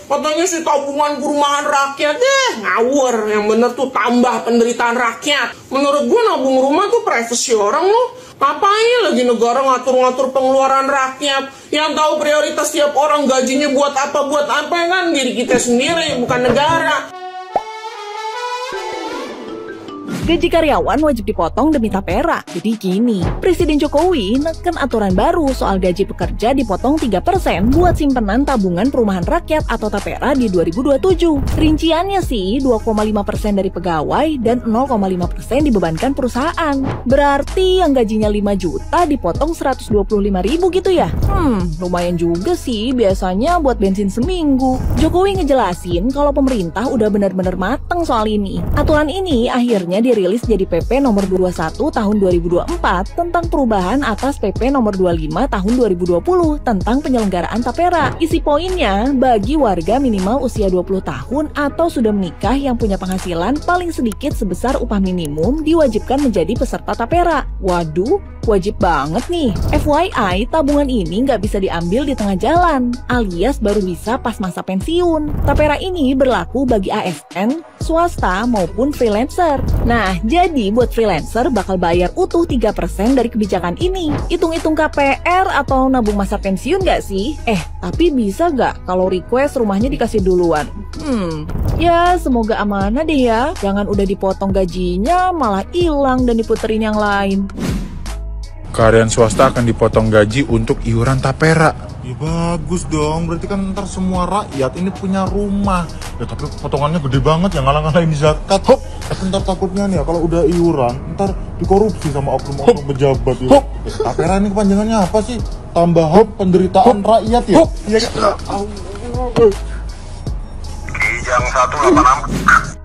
Katanya sih tabungan perumahan rakyat, ngawur. Yang bener tuh tambah penderitaan rakyat. Menurut gue nabung rumah tuh privasi orang loh. Ngapain lagi negara ngatur-ngatur pengeluaran rakyat? Yang tahu prioritas tiap orang gajinya buat apa kan diri kita sendiri, bukan negara. Gaji karyawan wajib dipotong demi tapera. Jadi gini, Presiden Jokowi neken aturan baru soal gaji pekerja dipotong 3% buat simpenan tabungan perumahan rakyat atau tapera di 2027. Rinciannya sih 2,5% dari pegawai dan 0,5% dibebankan perusahaan. Berarti yang gajinya 5 juta dipotong 125.000 gitu ya? Lumayan juga sih biasanya buat bensin seminggu. Jokowi ngejelasin kalau pemerintah udah benar-benar mateng soal ini. Aturan ini akhirnya dirilis jadi PP nomor 21 tahun 2024 tentang perubahan atas PP nomor 25 tahun 2020 tentang penyelenggaraan tapera. Isi poinnya, bagi warga minimal usia 20 tahun atau sudah menikah yang punya penghasilan paling sedikit sebesar upah minimum diwajibkan menjadi peserta tapera. Waduh, wajib banget nih. FYI, tabungan ini nggak bisa diambil di tengah jalan, alias baru bisa pas masa pensiun. Tapera ini berlaku bagi ASN, swasta maupun freelancer. Nah, jadi buat freelancer bakal bayar utuh 3% dari kebijakan ini. Hitung-hitung KPR atau nabung masa pensiun nggak sih? Tapi bisa nggak kalau request rumahnya dikasih duluan? Ya semoga amanah deh ya. Jangan udah dipotong gajinya malah hilang dan diputerin yang lain. Karyawan swasta akan dipotong gaji untuk iuran tapera. Ya bagus dong, berarti kan ntar semua rakyat ini punya rumah. Ya tapi potongannya gede banget ya, ngalang-ngalahin zakat. Tapi ntar takutnya nih ya, kalau udah iuran, ntar dikorupsi sama oknum-oknum pejabat ya. Tapera ini kepanjangannya apa sih? Tambahan penderitaan rakyat ya? Iya kan? Kijang 186.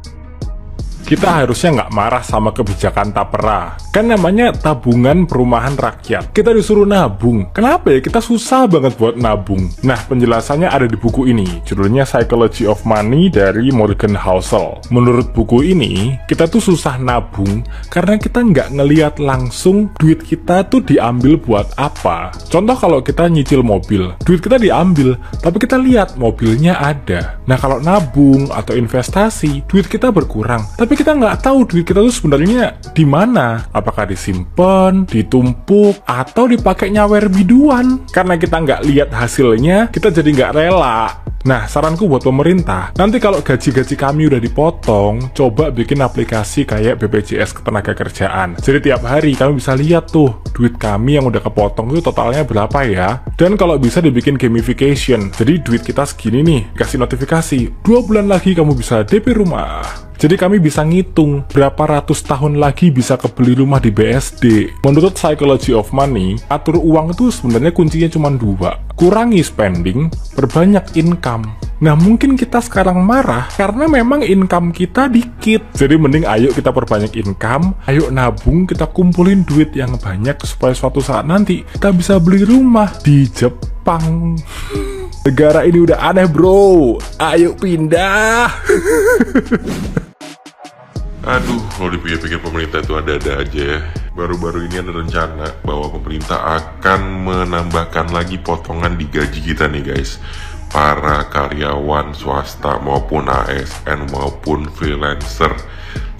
Kita harusnya nggak marah sama kebijakan tapera. Kan namanya tabungan perumahan rakyat. Kita disuruh nabung. Kenapa ya kita susah banget buat nabung? Nah, penjelasannya ada di buku ini. Judulnya Psychology of Money dari Morgan Housel. Menurut buku ini, kita tuh susah nabung karena kita nggak ngeliat langsung duit kita tuh diambil buat apa. Contoh kalau kita nyicil mobil, duit kita diambil, tapi kita lihat mobilnya ada. Nah, kalau nabung atau investasi, duit kita berkurang, tapi kita nggak tahu duit kita tuh sebenarnya di mana. Apakah disimpan, ditumpuk, atau dipakai nyawer biduan? Karena kita nggak lihat hasilnya, kita jadi nggak rela. Nah, saranku buat pemerintah, nanti kalau gaji-gaji kami udah dipotong, coba bikin aplikasi kayak BPJS Ketenagakerjaan. Jadi tiap hari kami bisa lihat tuh, duit kami yang udah kepotong itu totalnya berapa ya. Dan kalau bisa dibikin gamification, jadi duit kita segini nih, kasih notifikasi, 2 bulan lagi kamu bisa DP rumah. Jadi kami bisa ngitung berapa ratus tahun lagi bisa kebeli rumah di BSD. Menurut Psychology of Money, atur uang itu sebenarnya kuncinya cuma 2. Kurangi spending, perbanyak income. Nah, mungkin kita sekarang marah karena memang income kita dikit. Jadi mending ayo kita perbanyak income, ayo nabung, kita kumpulin duit yang banyak supaya suatu saat nanti kita bisa beli rumah di Jepang. Negara ini udah aneh bro, ayo pindah. Aduh, kalau dipikir-pikir pemerintah itu ada-ada aja ya. Baru-baru ini ada rencana bahwa pemerintah akan menambahkan lagi potongan di gaji kita nih guys. Para karyawan swasta maupun ASN maupun freelancer.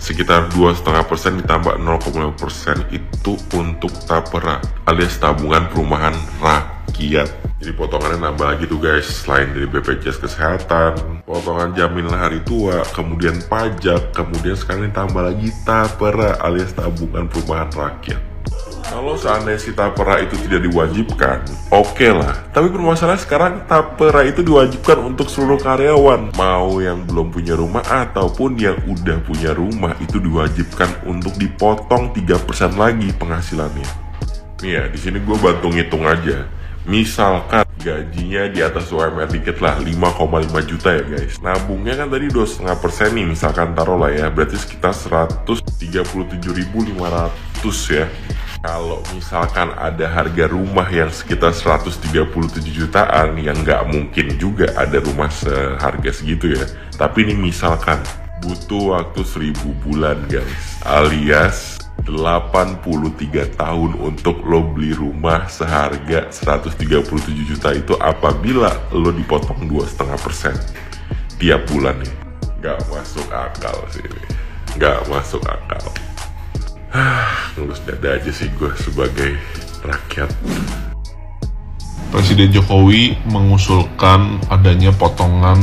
Sekitar 2,5% ditambah 0,5% itu untuk tapera alias tabungan perumahan rakyat. Jadi potongannya nambah lagi tuh guys, selain dari BPJS Kesehatan, potongan jaminan hari tua, kemudian pajak, kemudian sekarang ditambah lagi tapera alias tabungan perumahan rakyat. Kalau seandainya si tapera itu tidak diwajibkan, oke lah. Tapi permasalahan sekarang tapera itu diwajibkan untuk seluruh karyawan. Mau yang belum punya rumah ataupun yang udah punya rumah itu diwajibkan untuk dipotong 3% lagi penghasilannya. Nih ya, di sini gue bantu ngitung aja. Misalkan gajinya di atas UMR dikit lah, 5,5 juta ya guys. Nabungnya kan tadi 2,5% nih, misalkan taruh lah ya, berarti sekitar 137.500 ya. Kalau misalkan ada harga rumah yang sekitar 137 jutaan, yang nggak mungkin juga ada rumah seharga segitu ya. Tapi ini misalkan butuh waktu 1000 bulan guys, alias 83 tahun untuk lo beli rumah seharga 137 juta itu apabila lo dipotong 2,5%. tiap bulan nih. Nggak masuk akal sih ini. Nggak masuk akal. Ngelus dada aja sih gue sebagai rakyat. Presiden Jokowi mengusulkan adanya potongan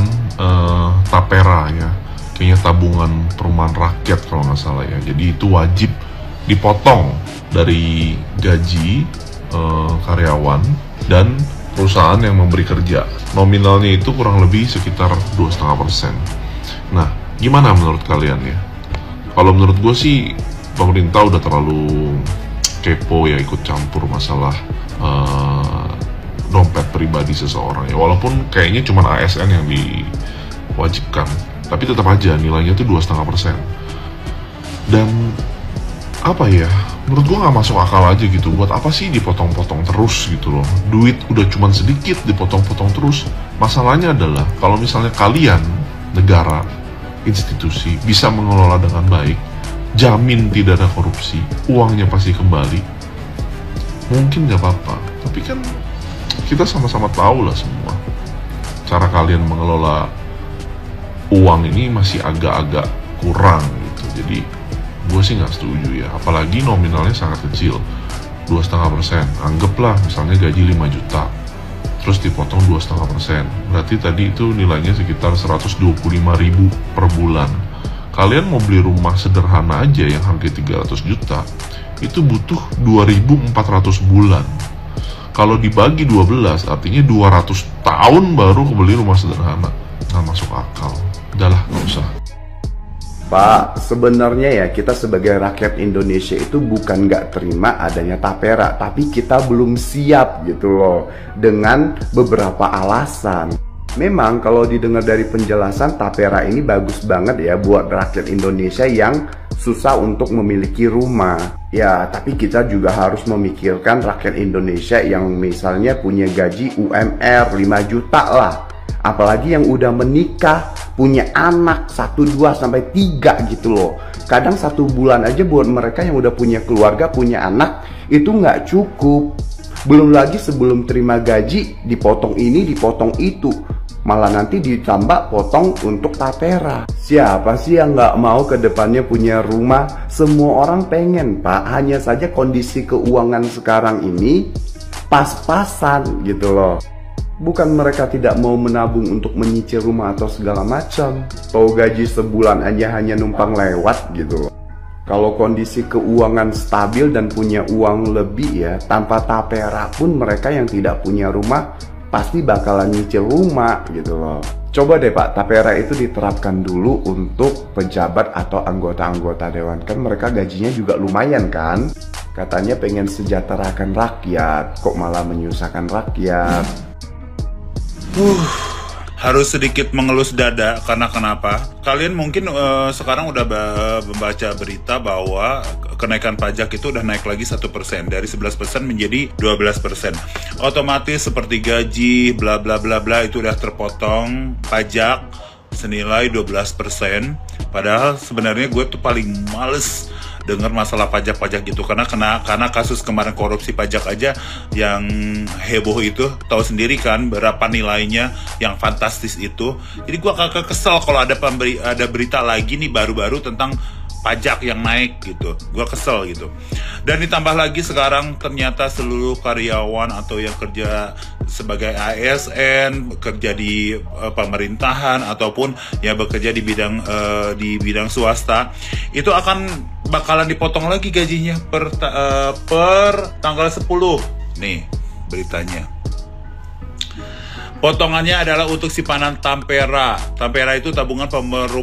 tapera ya, kayaknya tabungan perumahan rakyat kalau nggak salah ya. Jadi itu wajib dipotong dari gaji karyawan dan perusahaan yang memberi kerja. Nominalnya itu kurang lebih sekitar 2,5%. Nah, gimana menurut kalian ya? Kalau menurut gue sih pemerintah udah terlalu kepo ya ikut campur masalah dompet pribadi seseorang ya. Walaupun kayaknya cuma ASN yang diwajibkan, tapi tetap aja nilainya tuh 2,5%. Dan apa ya, menurut gua nggak masuk akal aja gitu. Buat apa sih dipotong-potong terus gitu loh? Duit udah cuman sedikit dipotong-potong terus. Masalahnya adalah kalau misalnya kalian, negara, institusi bisa mengelola dengan baik, jamin tidak ada korupsi, uangnya pasti kembali, mungkin nggak apa-apa. Tapi kan kita sama-sama tahu lah semua cara kalian mengelola uang ini masih agak-agak kurang gitu. Jadi gue sih nggak setuju ya, apalagi nominalnya sangat kecil, 2,5%. Anggaplah misalnya gaji 5 juta terus dipotong 2,5%, berarti tadi itu nilainya sekitar 125.000 per bulan. Kalian mau beli rumah sederhana aja yang harga 300 juta itu butuh 2.400 bulan. Kalau dibagi 12 artinya 200 tahun baru kebeli rumah sederhana. Nggak masuk akal. Udahlah, nggak usah. Pak, sebenarnya ya kita sebagai rakyat Indonesia itu bukan nggak terima adanya tapera, tapi kita belum siap gitu loh dengan beberapa alasan. Memang kalau didengar dari penjelasan, tapera ini bagus banget ya buat rakyat Indonesia yang susah untuk memiliki rumah. Ya, tapi kita juga harus memikirkan rakyat Indonesia yang misalnya punya gaji UMR 5 juta lah. Apalagi yang udah menikah, punya anak 1, 2, sampai 3 gitu loh. Kadang 1 bulan aja buat mereka yang udah punya keluarga, punya anak, itu nggak cukup. Belum lagi sebelum terima gaji, dipotong ini, dipotong itu. Malah nanti ditambah potong untuk tapera. Siapa sih yang nggak mau ke depannya punya rumah? Semua orang pengen, Pak. Hanya saja kondisi keuangan sekarang ini pas-pasan gitu loh. Bukan mereka tidak mau menabung untuk menyicil rumah atau segala macam. Tahu gaji sebulan aja hanya numpang lewat gitu loh. Kalau kondisi keuangan stabil dan punya uang lebih ya, tanpa tapera pun mereka yang tidak punya rumah pasti bakalan nyicil rumah gitu loh. Coba deh Pak, tapera itu diterapkan dulu untuk pejabat atau anggota-anggota dewan. Kan mereka gajinya juga lumayan kan? Katanya pengen sejahterakan rakyat, kok malah menyusahkan rakyat. Harus sedikit mengelus dada karena kenapa? Kalian mungkin sekarang udah membaca berita bahwa kenaikan pajak itu udah naik lagi 1%, dari 11% menjadi 12%. Otomatis seperti gaji bla bla bla bla itu udah terpotong pajak senilai 12%. Padahal sebenarnya gue tuh paling males dengar masalah pajak-pajak gitu karena kasus kemarin korupsi pajak aja yang heboh itu, tahu sendiri kan berapa nilainya yang fantastis itu. Jadi gua kakak kesel kalau ada berita lagi nih baru-baru tentang pajak yang naik gitu, gua kesel gitu. Dan ditambah lagi sekarang ternyata seluruh karyawan atau yang kerja sebagai ASN, kerja di pemerintahan ataupun yang bekerja di bidang swasta itu bakalan dipotong lagi gajinya per tanggal 10. Nih beritanya. Potongannya adalah untuk simpanan Tampera. Tampera itu tabungan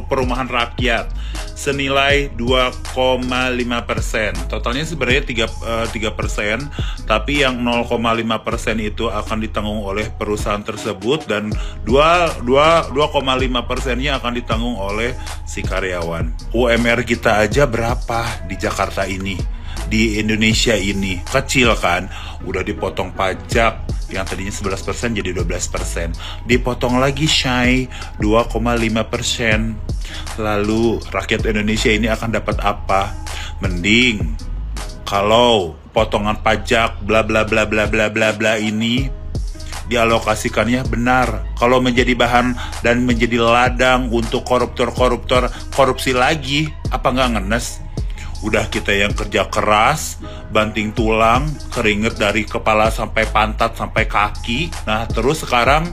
perumahan rakyat senilai 2,5%. Totalnya sebenarnya 3%, tapi yang 0,5% itu akan ditanggung oleh perusahaan tersebut dan 2,5%-nya akan ditanggung oleh si karyawan. UMR kita aja berapa di Jakarta ini? Di Indonesia ini kecil kan, udah dipotong pajak yang tadinya 11% jadi 12%, dipotong lagi Shay 2,5%. Lalu rakyat Indonesia ini akan dapat apa? Mending kalau potongan pajak bla bla bla bla bla bla bla ini dialokasikannya benar. Kalau menjadi bahan dan menjadi ladang untuk koruptor-koruptor korupsi lagi, apa nggak ngenes? Udah kita yang kerja keras, banting tulang, keringet dari kepala sampai pantat sampai kaki. Nah terus sekarang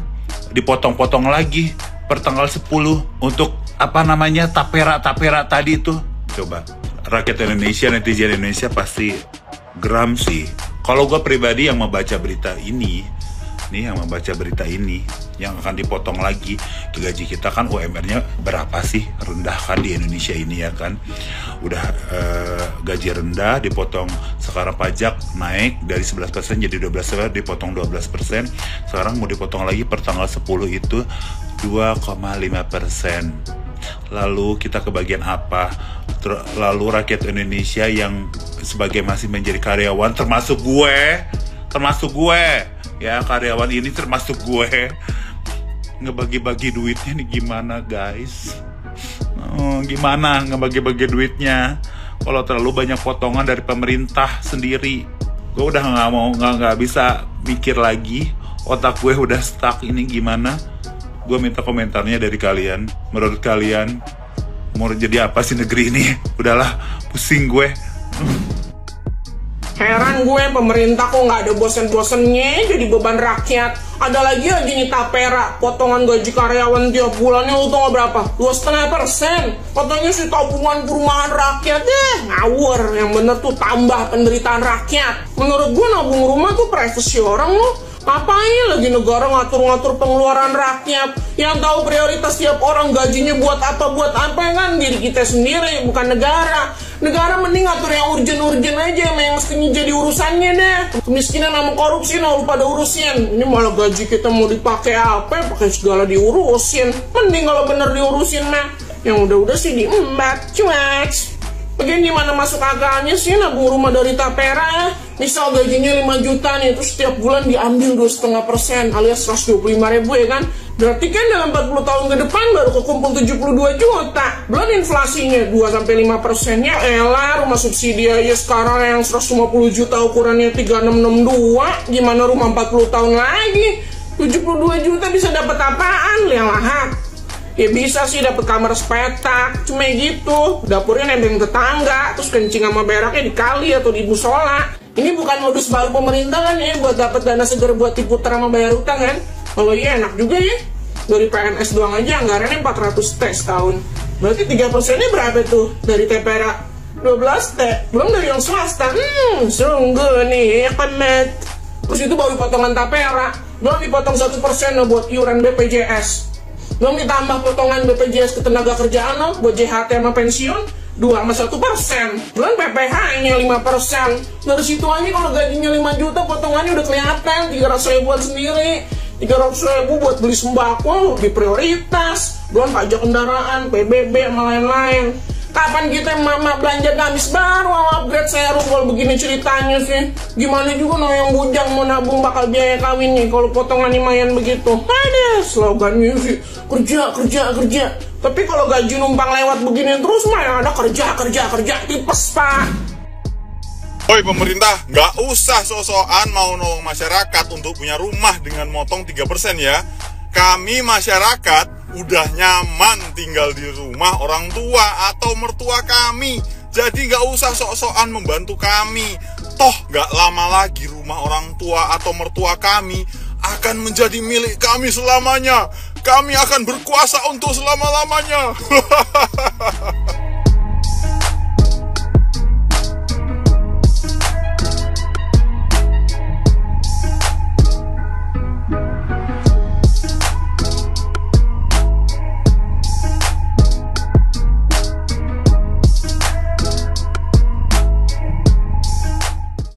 dipotong-potong lagi per tanggal 10 untuk apa namanya tapera tadi tuh. Coba rakyat Indonesia, netizen Indonesia pasti geram sih. Kalau gue pribadi yang membaca berita ini, yang akan dipotong lagi ke gaji kita, kan UMR-nya berapa sih, rendah kan di Indonesia ini ya kan. Udah gaji rendah dipotong, sekarang pajak naik dari 11% jadi 12%, dipotong 12%, sekarang mau dipotong lagi per tanggal 10 itu 2,5%. Lalu kita kebagian apa? Lalu rakyat Indonesia yang sebagai masih menjadi karyawan, termasuk gue ya, karyawan ini termasuk gue, ngebagi-bagi duitnya nih gimana guys? Gimana ngebagi-bagi duitnya kalau terlalu banyak potongan dari pemerintah sendiri? Gue udah nggak bisa mikir lagi, otak gue udah stuck. Ini gimana? Gue minta komentarnya dari kalian. Menurut kalian mau jadi apa sih negeri ini? Udahlah, pusing gue. Heran gue, pemerintah kok nggak ada bosen-bosennya jadi beban rakyat. Ada lagi aja nih tapera, potongan gaji karyawan tiap bulannya lu tau berapa? 2,5%. Katanya sih tabungan perumahan rakyat, ngawur. Yang bener tuh tambah penderitaan rakyat. Menurut gue nabung rumah tuh privasi orang loh. Ngapain lagi negara ngatur-ngatur pengeluaran rakyat? Yang tahu prioritas tiap orang gajinya buat apa kan diri kita sendiri, bukan negara. Negara mending ngatur yang urgen-urgen aja, yang mestinya jadi urusannya deh. Kemiskinan sama korupsi lu pada urusin. Ini malah gaji kita mau dipakai apa, pakai segala diurusin. Mending kalau bener diurusin mah, yang udah-udah sih diembat, cuek. Bagian gimana masuk akalnya sih nabung rumah dari tapera? Misal gajinya 5 juta nih, terus setiap bulan diambil 2,5% alias 125.000 ya kan? Berarti kan dalam 40 tahun ke depan baru kekumpul 72 juta. Belum inflasinya 2-5%. Ya elah, rumah subsidi aja sekarang yang 150 juta ukurannya 3662. Gimana rumah 40 tahun lagi? 72 juta bisa dapat apaan? Liang lahat. Ya bisa sih dapat kamar sepetak, cuma gitu. Dapurnya nembeng tetangga, terus kencing sama beraknya di kali atau di musola. Ini bukan modus baru pemerintah kan ya, buat dapat dana segar buat diputar sama bayar utang kan? Kalau iya enak juga ya. Dari PNS doang aja anggarannya 400 T setahun. Berarti 3%-nya berapa tuh dari TPRA? 12 T, belum dari yang swasta. Sungguh nih, ya kan Matt. Terus itu baru potongan tapera, belum dipotong 1% buat iuran BPJS. Belum ditambah potongan BPJS ketenaga kerjaan buat JHT sama pensiun 2,1%. Belum PPH-nya 5%. Dari situ aja kalau gajinya 5 juta potongannya udah kelihatan. 300.000-an sendiri, 300.000 buat beli sembako lebih prioritas. Belum pajak kendaraan, PBB sama lain-lain. Kapan kita mama belanja gamis baru upgrade serum kalau begini ceritanya sih? Gimana juga yang bujang mau nabung bakal biaya kawin nih kalau potongan lumayan begitu. Ada slogannya sih kerja. Tapi kalau gaji numpang lewat begini terus mah yang ada kerja tipes pak. Oi pemerintah, nggak usah sok-sokan mau nolong masyarakat untuk punya rumah dengan motong 3% ya. Kami masyarakat udah nyaman tinggal di rumah orang tua atau mertua kami. Jadi nggak usah sok-sokan membantu kami. Toh nggak lama lagi rumah orang tua atau mertua kami akan menjadi milik kami selamanya. Kami akan berkuasa untuk selama-lamanya.